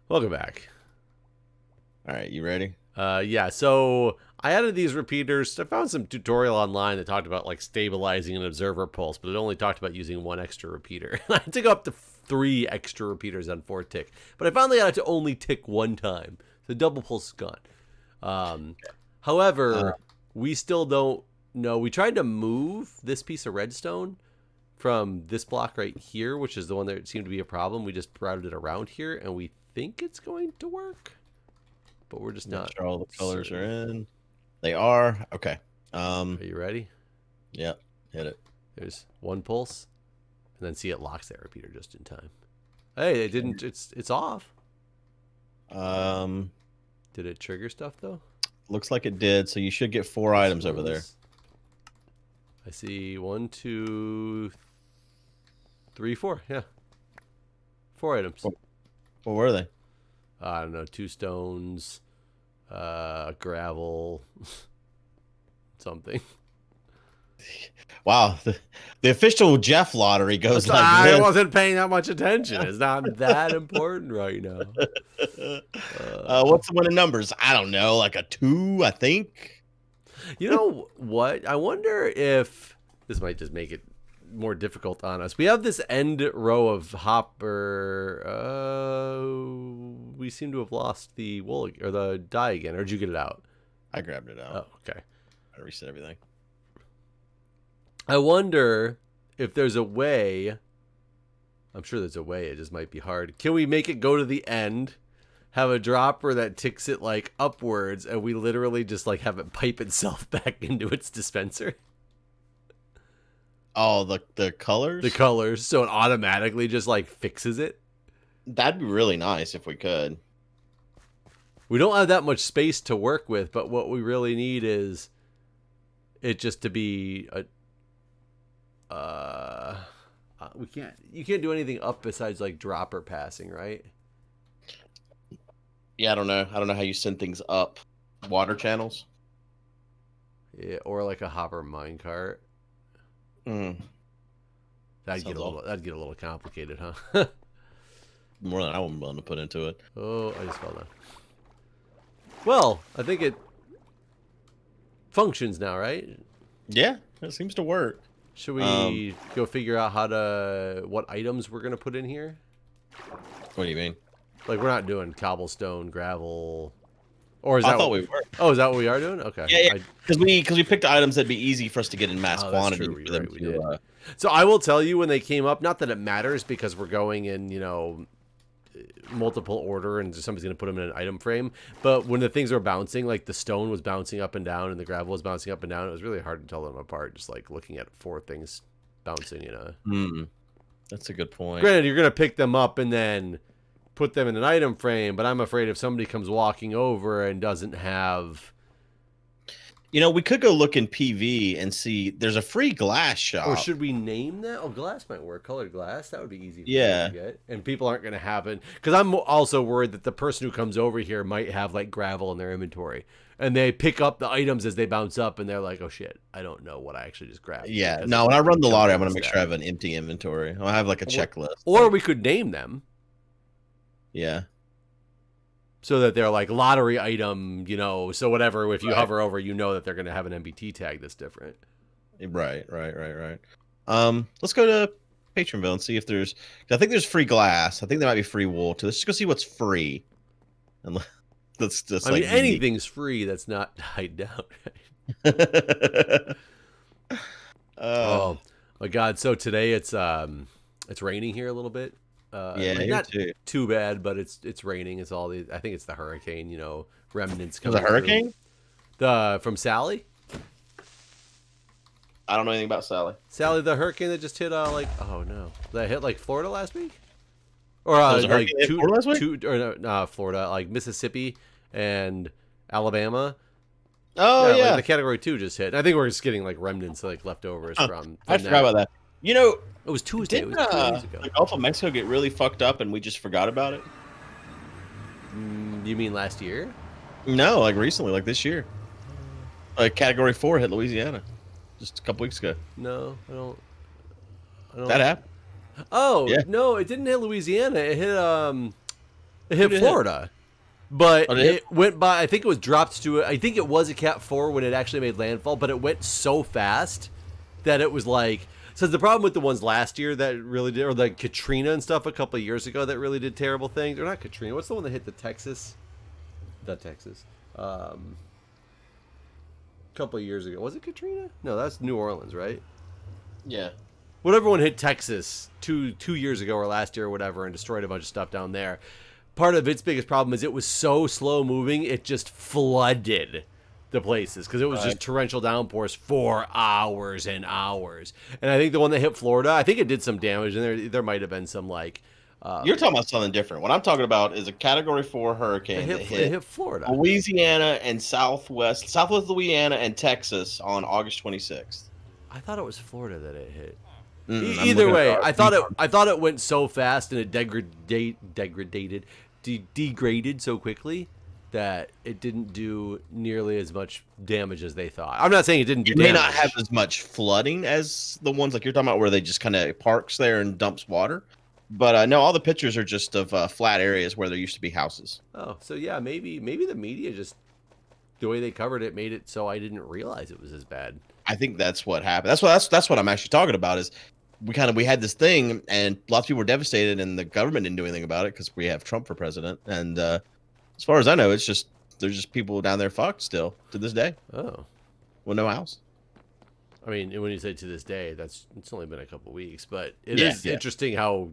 Welcome back. All right, you ready? Yeah, so I added these repeaters. I found some tutorial online that talked about like stabilizing an observer pulse, but it only talked about using one extra repeater. I had to go up to 3 extra repeaters on 4 tick, but I found they had to only tick one time. The double pulse is gone. Um, Uh, However, we still don't know. We tried to move this piece of redstone from this block right here, which is the one that seemed to be a problem. We just routed it around here, and we think it's going to work, but we're just make not sure all the colors are certain. in. They are. Okay. Are you ready? Yeah, hit it. There's one pulse, and then see it locks that repeater just in time. Hey, it didn't. It's off. Um, Did it trigger stuff though? looks like it did. So you should get 4 This items over there. one's. I see 1, 2, 3, 4. Yeah, 4 items. What were they? I don't know. 2 stones, gravel, something. Wow, the official Jeff lottery goes like I this. wasn't paying that much attention. It's not that important right now. What's the one in numbers? I don't know, like a 2, I think. You know what? I wonder if this might just make it more difficult on us. We have this end row of hopper. We seem to have lost the wool or the dye again. Or did you get it out? I grabbed it out. Oh, okay. I reset everything. I wonder if there's a way. I'm sure there's a way. It just might be hard. Can we make it go to the end? Have a dropper that ticks it like upwards, and we literally just like have it pipe itself back into its dispenser. Oh, the colors? The colors, so it automatically just like fixes it. That'd be really nice if we could. We don't have that much space to work with, but what we really need is it just to be a. We can't. You can't do anything up besides like dropper passing, right? Yeah, I don't know. I don't know how you send things up water channels. Yeah, or like a hopper minecart. Mm, That'd get sounds a little. awful. That'd get a little complicated, huh? More than I was willing to put into it. Oh, I just fell down. Well, I think it functions now, right? Yeah, it seems to work. Should we go figure out what items we're gonna put in here? What do you mean? Like we're not doing cobblestone, gravel, or is I that? thought we were. Oh, is that what we are doing? Okay. Yeah, because we picked items that'd be easy for us to get in mass Oh, that's quantity true. for You're them right. We did. to. So I will tell you when they came up. Not that it matters because we're going in, multiple order, and somebody's gonna put them in an item frame. But when the things were bouncing, like the stone was bouncing up and down, and the gravel was bouncing up and down, it was really hard to tell them apart. Just like looking at 4 things bouncing, That's a good point. Granted, you're gonna pick them up and then put them in an item frame, but I'm afraid if somebody comes walking over and doesn't have. We could go look in PV and see. There's a free glass shop. Or should we name that? Oh, glass might work. Colored glass. That would be easy for Yeah. you to get. And people aren't going to have it. Because I'm also worried that the person who comes over here might have like gravel in their inventory. And they pick up the items as they bounce up and they're like, oh shit, I don't know what I actually just grabbed. Yeah. Because No, when I run the jumped lottery, I'm on gonna make stack. sure I have an empty inventory. I'll have like a checklist. Or we could name them Yeah. so that they're like lottery item, so whatever, if you Right. hover over, that they're going to have an MBT tag that's different. Right. Let's go to Patronville and see if there's. I think there's free glass. I think there might be free wool too. Let's just go see what's free. And let's just. I mean, unique. anything's free that's not tied down. Oh my god! So today it's raining here a little bit. Yeah, like here not too. too bad, but it's raining. It's all the I think it's the hurricane. Remnants There's a coming through. hurricane? From Sally. I don't know anything about Sally. Sally, the hurricane that just hit oh no, that hit like Florida last week, or There was a like hurricane in Florida last week? Florida, like Mississippi and Alabama. Oh yeah. Like the category 2 just hit. I think we're just getting like remnants, like leftovers from I forgot about that. It was Tuesday. It Didn't was 2 days ago. the Gulf of Mexico get really fucked up and we just forgot about it? You mean last year? No, like recently, like this year. Like category 4 hit Louisiana just a couple weeks ago. No, I don't. That happened. Oh Yeah. no, it didn't hit Louisiana. It hit It hit Who did it hit? Florida. But Oh, did it hit? it went by, I think it was dropped to, I think it was a Cat 4 when it actually made landfall, but it went so fast that it was like, so the problem with the ones last year that really did, or like Katrina and stuff a couple of years ago that really did terrible things, or not Katrina, what's the one that hit the Texas? Not Texas. A couple of years ago. Was it Katrina? No, that's New Orleans, right? Yeah. Whatever one hit Texas 2 years ago or last year or whatever and destroyed a bunch of stuff down there. Part of its biggest problem is it was so slow moving, it just flooded the places because it was just torrential downpours for hours and hours. And I think the one that hit Florida, I think it did some damage, and there might have been some like. You're talking about something different. What I'm talking about is a Category 4 hurricane that It hit hit Florida. Louisiana and Southwest Louisiana and Texas on August 26th. I thought it was Florida that it hit. I'm Either looking way, at our I thought it went so fast and it degraded so quickly that it didn't do nearly as much damage as they thought. I'm not saying it didn't do It may damage. not have as much flooding as the ones like you're talking about where they just kind of parks there and dumps water. But no, all the pictures are just of flat areas where there used to be houses. Oh, so yeah, maybe the media just, the way they covered it made it so I didn't realize it was as bad. I think that's what happened. That's what I'm actually talking about is we had this thing and lots of people were devastated and the government didn't do anything about it because we have Trump for president. And as far as I know, there's just people down there fucked still to this day Oh. with no house. I mean, when you say to this day, it's only been a couple weeks, but it is interesting how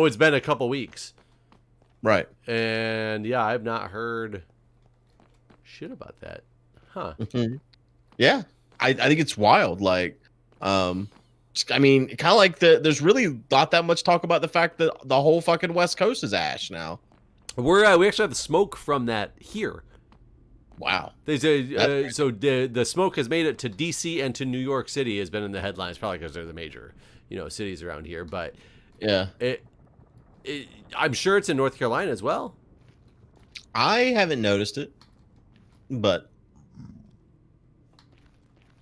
it's been a couple weeks. Right. And yeah, I've not heard shit about that. Huh. Mm-hmm. Yeah. I think it's wild. Like, I mean, kind of like there's really not that much talk about the fact that the whole fucking West Coast is ash now. We actually have the smoke from that here. Wow. There's so the smoke has made it to DC and to New York City, has been in the headlines, probably because they're the major, cities around here. But yeah, I'm sure it's in North Carolina as well. I haven't noticed it, but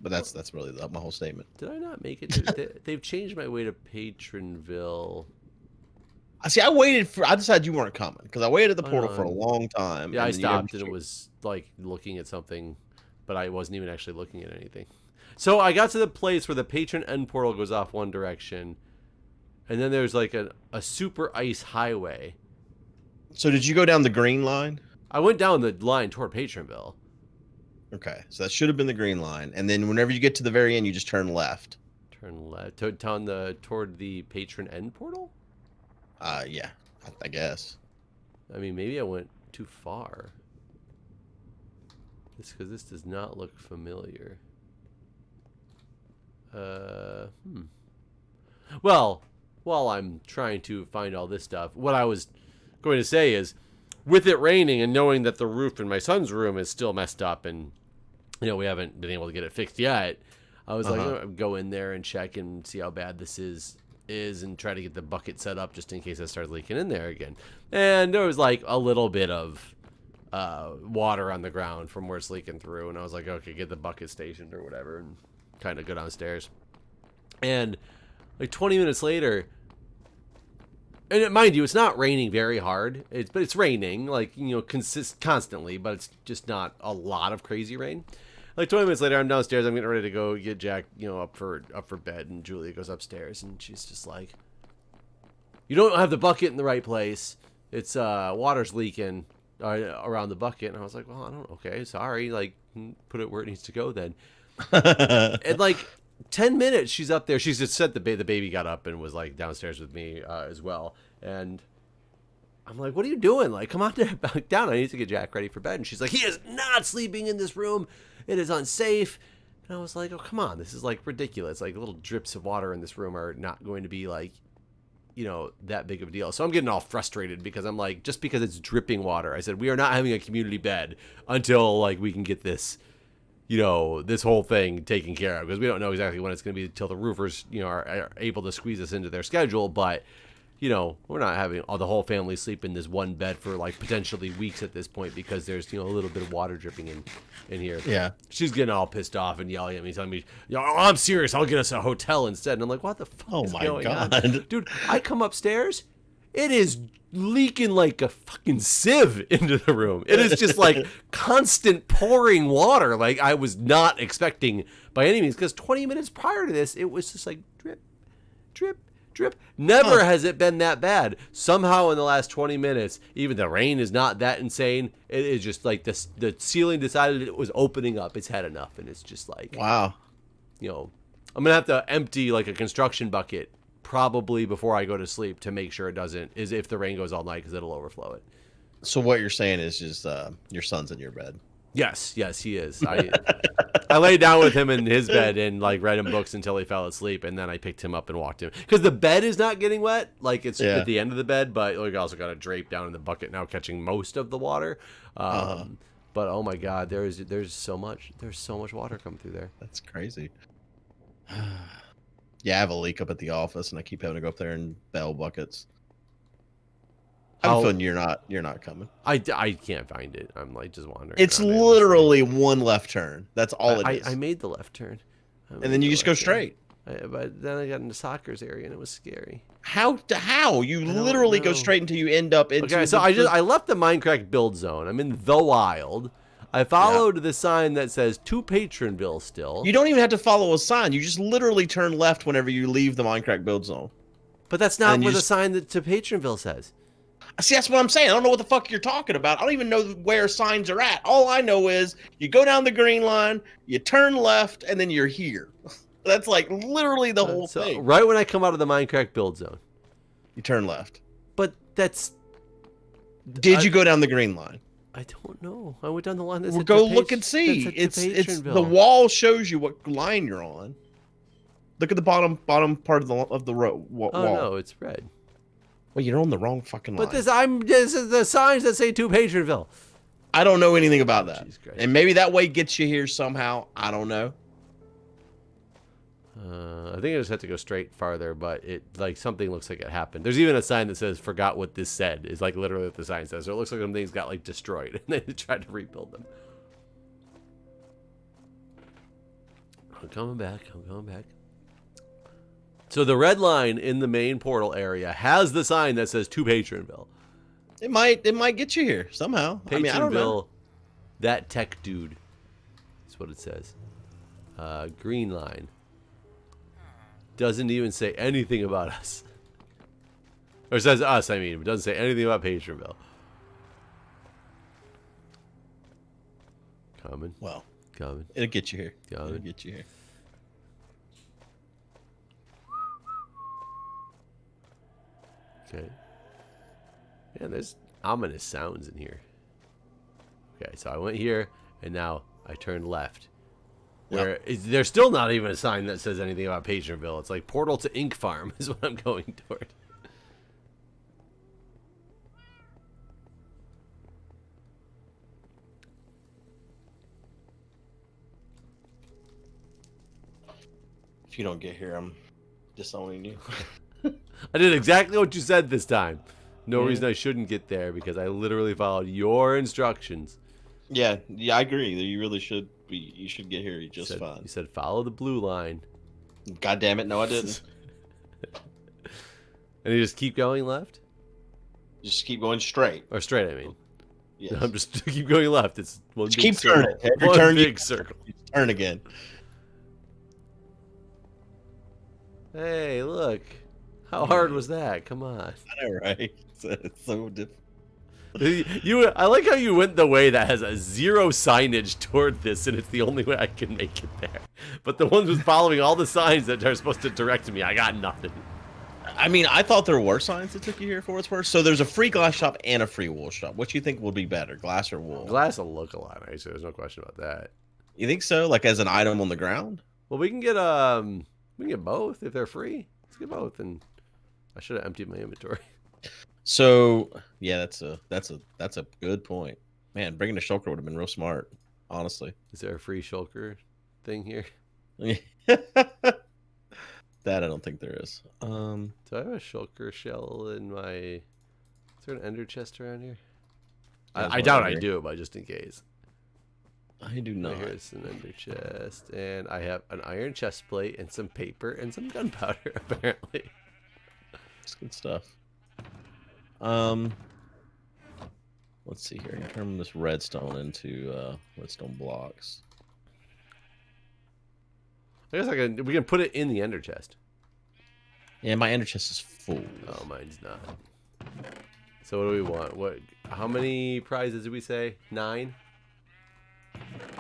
that's really my whole statement. Did I not make it? They've changed my way to Patronville. See, I decided you weren't coming because I waited at the portal for a long time. Yeah, I stopped and it was like looking at something, but I wasn't even actually looking at anything. So I got to the place where the patron end portal goes off one direction, and then there's like a super ice highway. So did you go down the green line? I went down the line toward Patronville. Okay, so that should have been the green line, and then whenever you get to the very end, you just turn left. Turn left toward the patron end portal. Yeah, I guess. I mean, maybe I went too far. Because this does not look familiar. Well, while I'm trying to find all this stuff, what I was going to say is, with it raining and knowing that the roof in my son's room is still messed up and, we haven't been able to get it fixed yet, I was like, I'd go in there and check and see how bad this is and try to get the bucket set up just in case it starts leaking in there again. And there was like a little bit of water on the ground from where it's leaking through, and I was like, okay, get the bucket stationed or whatever, and kind of go downstairs. And like 20 minutes later, and mind you, it's not raining very hard, but it's raining like constantly, but it's just not a lot of crazy rain. Like 20 minutes later, I'm downstairs. I'm getting ready to go get Jack, up for bed, and Julia goes upstairs, and she's just like, "You don't have the bucket in the right place. It's water's leaking around the bucket." And I was like, "Well, I don't. Okay, sorry. Like, put it where it needs to go then." And like 10 minutes, she's up there. She's just said the baby got up and was like downstairs with me as well, and I'm like, "What are you doing? Like, come on back down. I need to get Jack ready for bed." And she's like, "He is not sleeping in this room. It is unsafe." And I was like, "Oh, come on. This is like ridiculous. Like, little drips of water in this room are not going to be like, that big of a deal." So I'm getting all frustrated because I'm like, just because it's dripping water, I said, we are not having a community bed until like we can get this, this whole thing taken care of, because we don't know exactly when it's going to be until the roofers, are able to squeeze us into their schedule. But we're not having the whole family sleep in this one bed for like potentially weeks at this point because there's a little bit of water dripping in here. Yeah, she's getting all pissed off and yelling at me, telling me, I'm serious, I'll get us a hotel instead. And I'm like, what the fuck is going on? Dude, I come upstairs, it is leaking like a fucking sieve into the room. It is just like constant pouring water. Like I was not expecting by any means, because 20 minutes prior to this, it was just like drip, drip, drip. Never has it been that bad. Somehow in the last 20 minutes, even the rain is not that insane. It is just like this, the ceiling decided it was opening up. It's had enough, and it's just like, wow. you know, I'm gonna have to empty like a construction bucket probably before I go to sleep to make sure it doesn't, is if the rain goes all night, because it'll overflow it. So what you're saying is just your son's in your bed. Yes, he is. I laid down with him in his bed and like read him books until he fell asleep, and then I picked him up and walked him, because the bed is not getting wet, like it's at the end of the bed, but like I also got a drape down in the bucket now catching most of the water. But oh my god, there's so much water coming through there. That's crazy. Yeah, I have a leak up at the office, and I keep having to go up there and bail buckets. I have a feeling you're not coming. I can't find it. I'm like just wandering. It's literally one left turn. That's all it is. I made the left turn. And then you just go straight. But then I got into Soccer's area, and it was scary. How? You literally go straight until you end up into. Okay, so I left the Minecraft build zone. I'm in the wild. I followed the sign that says to Patronville still. You don't even have to follow a sign. You just literally turn left whenever you leave the Minecraft build zone. But that's not what the sign that to Patronville says. See, that's what I'm saying. I don't know what the fuck you're talking about. I don't even know where signs are at. All I know is you go down the green line, you turn left, and then you're here. That's like literally the whole thing. Right when I come out of the Minecraft build zone. You turn left. But that's... Did you go down the green line? I don't know. I went down the line. That said go look and see. It's the wall shows you what line you're on. Look at the bottom part of the row wall. Oh no, it's red. Well, you're on the wrong fucking line. But this is the signs that say to Patronville. I don't know anything about that. And maybe that way gets you here somehow. I don't know. I think I just have to go straight farther, but it like something looks like it happened. There's even a sign that says "Forgot what this said." Is like literally what the sign says. So it looks like some things got like destroyed, and they tried to rebuild them. I'm coming back. So the red line in the main portal area has the sign that says "To Patronville." It might get you here somehow. Patronville, I mean, I don't know. That tech dude. That's what it says. Green line. Doesn't even say anything about us. Or says us, I mean. It doesn't say anything about Patronville. Coming. Well. Coming. It'll get you here. Coming. It'll get you here. Okay. Yeah, there's ominous sounds in here. Okay, so I went here, and now I turned left. Where there's still not even a sign that says anything about Patronville. It's like portal to Ink Farm is what I'm going toward. If you don't get here, I'm disowning you. I did exactly what you said this time. No reason I shouldn't get there, because I literally followed your instructions. Yeah, I agree. You really should be. You should get here just fine. You said follow the blue line. God damn it! No, I didn't. And you just keep going left. Just keep going straight. Or straight, I mean. Yes. I'm just keep going left. It's one just big keep circle. turning. Every one turn big circle. You turn again. Hey, look. How hard was that? Come on. I know, right? It's so difficult. I like how you went the way that has a zero signage toward this, and it's the only way I can make it there. But the ones who's following all the signs that are supposed to direct me, I got nothing. I mean, I thought there were signs that took you here for what it's worth. So there's a free glass shop and a free wool shop. What do you think would be better, glass or wool? Glass will look a lot nicer. There's no question about that. You think so? Like as an item on the ground? Well, we can get both if they're free. Let's get both, and I should have emptied my inventory. So yeah, that's a good point. Man, bringing a shulker would have been real smart, honestly. Is there a free shulker thing here? That I don't think there is. Do I have a shulker shell in my... Is there an ender chest around here? I doubt I do, but just in case. I do not. Here's an ender chest, and I have an iron chest plate and some paper and some gunpowder, apparently. It's good stuff. Um, let's see here. Turn this redstone into redstone blocks. I guess we can put it in the ender chest. Yeah, my ender chest is full. Oh, mine's not. So what do we want? What? How many prizes did we say? 9?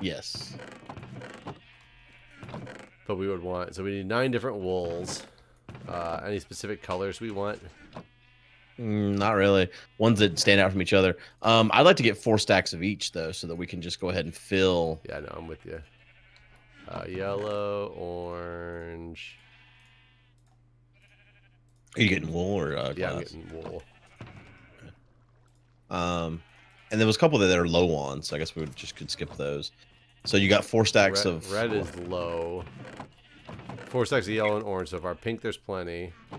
Yes. But we would want, so we need 9 different wools. Any specific colors we want? Not really. Ones that stand out from each other. I'd like to get 4 stacks of each though, so that we can just go ahead and fill. Yeah, no, I'm with you. Yellow, orange. Are you getting wool or glass? Yeah, I'm getting wool. And there was a couple that are low on, so I guess we could skip those. So you got 4 stacks of red is low. 4 stacks of yellow and orange so far. Pink, there's plenty. So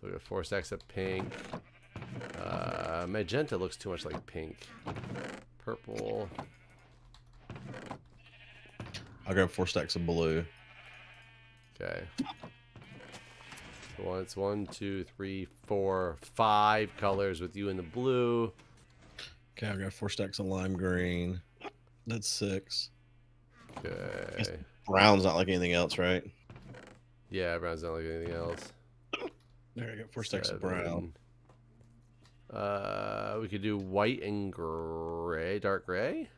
we got 4 stacks of pink. Magenta looks too much like pink. Purple. I'll grab 4 stacks of blue. Okay. So it's 1, 2, 3, 4, 5 colors with you in the blue. Okay, I've got 4 stacks of lime green. That's 6. Okay. Brown's not like anything else, right? Yeah, brown's not like anything else. There, I got 4 stacks of brown. We could do white and gray, dark gray.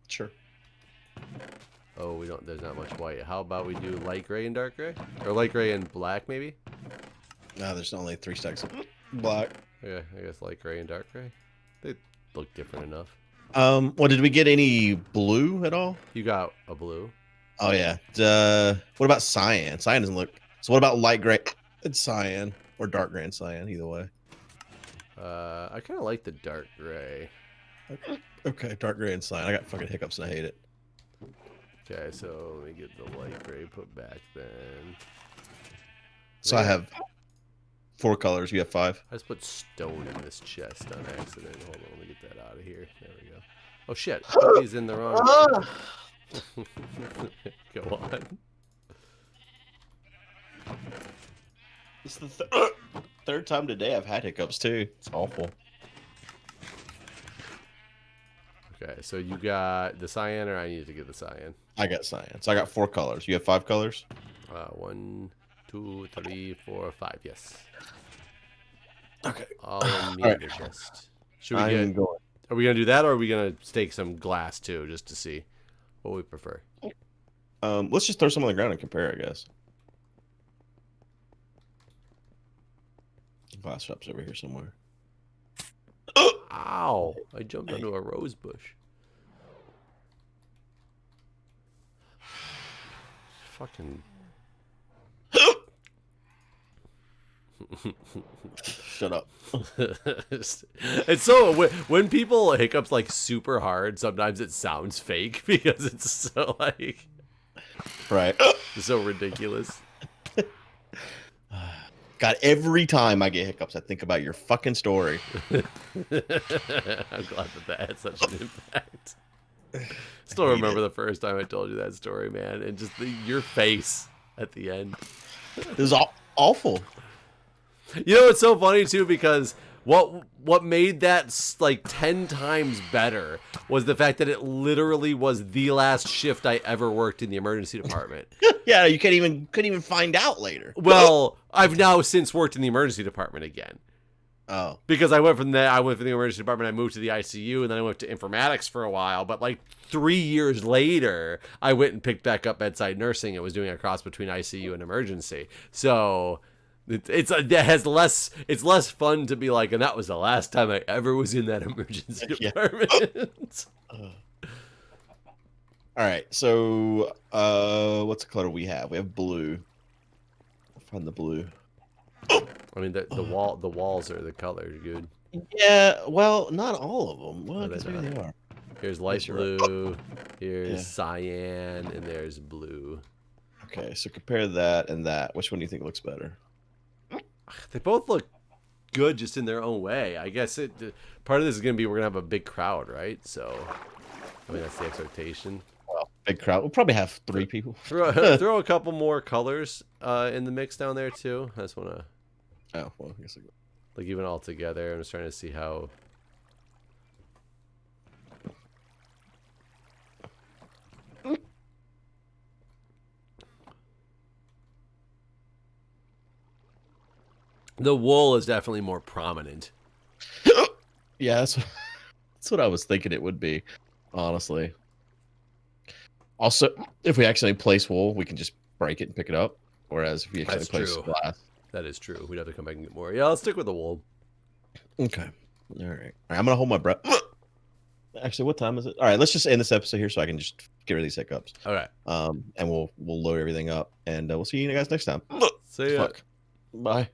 Sure. Oh, we don't. There's not much white. How about we do light gray and dark gray, or light gray and black, maybe? No, there's only 3 stacks of black. Okay, I guess light gray and dark gray. They look different enough. Well, did we get any blue at all? You got a blue. Oh yeah. What about cyan? Cyan doesn't look. So what about light gray and cyan, or dark gray and cyan? Either way. I kind of like the dark gray. Okay, dark gray and cyan. I got fucking hiccups and I hate it. Okay, so let me get the light gray put back then. So I have 4 colors. You have 5. I just put stone in this chest on accident. Hold on, let me get that out of here. There we go. Oh shit, he's in the wrong. Go on. It's the third time today I've had hiccups too. It's awful. Okay, so you got the cyan, or I need to get the cyan? I got cyan. So I got 4 colors. You have 5 colors? 1, 2, 3, 4, 5. Yes. Okay. All in the other chest. Should we get? Going. Are we gonna do that, or are we gonna stake some glass too, just to see what we prefer? Let's just throw some on the ground and compare, I guess. Glass shop's over here somewhere. Ow! I jumped onto a rose bush. Fucking. Shut up. It's so when people hiccups like super hard, sometimes it sounds fake because it's so like Right. so ridiculous. God, every time I get hiccups, I think about your fucking story. I'm glad that had such an impact. Still remember the first time I told you that story, man, and just your face at the end. It was awful. You know, it's so funny too, because what made that like 10 times better was the fact that it literally was the last shift I ever worked in the emergency department. Yeah, you couldn't even find out later. Well, I've now since worked in the emergency department again. Oh. Because I went from the emergency department, I moved to the ICU, and then I went to informatics for a while. But like 3 years later, I went and picked back up bedside nursing. It was doing a cross between ICU and emergency. So it's less fun to be like, and that was the last time I ever was in that emergency department. All right, so what's the color we have? We have blue. I'll find the blue. I mean, the walls are the colors, good. Yeah, well, not all of them. Well, No, I guess maybe they are. Here's light blue, here's cyan, and there's blue. Okay, so compare that and that. Which one do you think looks better? They both look good just in their own way. I guess part of this is going to be we're going to have a big crowd, right? So, I mean, that's the expectation. Well, big crowd. We'll probably have 3 people. Throw a couple more colors in the mix down there, too. I just want to... Oh, well, I guess I go. Like even all together. I'm just trying to see how. The wool is definitely more prominent. Yeah, that's what I was thinking it would be, honestly. Also, if we accidentally place wool, we can just break it and pick it up. Whereas if we accidentally That's place true. glass. That is true. We'd have to come back and get more. Yeah, let's stick with the wool. Okay. All right. I'm gonna hold my breath. Actually, what time is it? All right, let's just end this episode here so I can just get rid of these hiccups. Okay. And we'll load everything up, and we'll see you guys next time. See ya. Fuck. Bye.